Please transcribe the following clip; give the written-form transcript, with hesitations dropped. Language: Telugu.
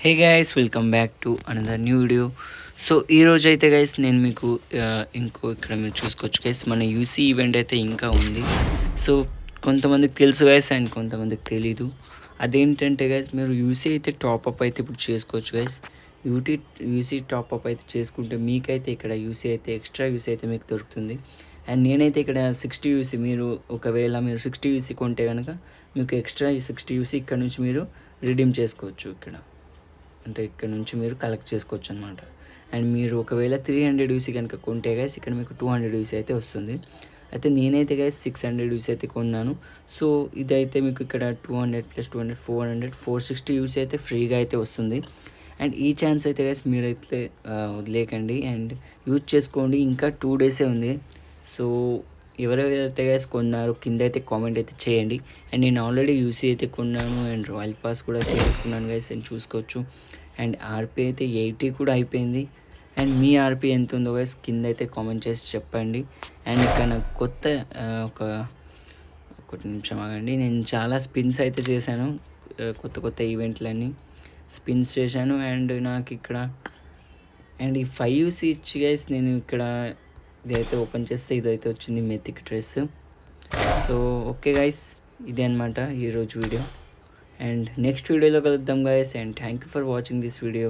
Hey guys, welcome back to another new video. So ఈరోజు అయితే గైస్ నేను మీకు ఇక్కడ మీరు చూసుకోవచ్చు గైస్, మన యూసీ ఈవెంట్ అయితే ఇంకా ఉంది. సో కొంతమందికి తెలుసు గైస్ అండ్ కొంతమందికి తెలీదు. అదేంటంటే గైస్, మీరు యూసీ అయితే టాప్అప్ అయితే ఇప్పుడు చేసుకోవచ్చు గైస్. యూసీ టాప్అప్ అయితే చేసుకుంటే మీకైతే ఇక్కడ యూసీ అయితే ఎక్స్ట్రా యూసీ అయితే మీకు దొరుకుతుంది. అండ్ నేనైతే ఇక్కడ 60 యూసీ, ఒకవేళ మీరు 60 యూసీ కొంటే కనుక మీకు ఎక్స్ట్రా 60 యూసీ ఇక్కడ నుంచి మీరు రిడీమ్ చేసుకోవచ్చు. అంటే ఇక్కడ నుంచి మీరు కలెక్ట్ చేసుకోవచ్చు అనమాట. అండ్ మీరు ఒకవేళ 300 యూసీ కనుక కొంటే గైస్ ఇక్కడ మీకు 200 యూసీ అయితే వస్తుంది. అయితే నేనైతే గైస్ 600 యూసీ అయితే కొన్నాను. సో ఇదైతే మీకు ఇక్కడ 200 + 200 400 460 యూసీ అయితే ఫ్రీగా అయితే వస్తుంది. అండ్ ఈ ఛాన్స్ అయితే గైస్ మీరైతే వదిలేకండి అండ్ యూజ్ చేసుకోండి. ఇంకా 2 డేసే ఉంది. సో ఎవరెవరైతే గైస్ కొన్నారో కింద అయితే కామెంట్ అయితే చేయండి. అండ్ నేను ఆల్రెడీ యూసీ అయితే కొన్నాను అండ్ రాయల్ పాస్ కూడా తీసుకున్నాను గైస్ అని చూసుకోవచ్చు. అండ్ ఆర్పీ అయితే 80 కూడా అయిపోయింది. అండ్ మీ ఆర్పీ ఎంత ఉందో గైస్ కింద అయితే కామెంట్ చేసి చెప్పండి. అండ్ ఇక్కడ నాకు ఒకటి నిమిషం ఆగండి, నేను చాలా స్పిన్స్ అయితే చేశాను. కొత్త ఈవెంట్లన్నీ స్పిన్స్ చేశాను. అండ్ నాకు ఇక్కడ అండ్ ఈ 5 యూసీ ఇచ్చి గైస్ నేను ఇక్కడ ఇదైతే ఓపెన్ చేస్తే ఇదైతే వచ్చింది మెథిక్ డ్రెస్. సో ఓకే గైస్, ఇదే అనమాట ఈరోజు వీడియో. అండ్ నెక్స్ట్ వీడియోలో కలుద్దాం guys. And thank you for watching this video.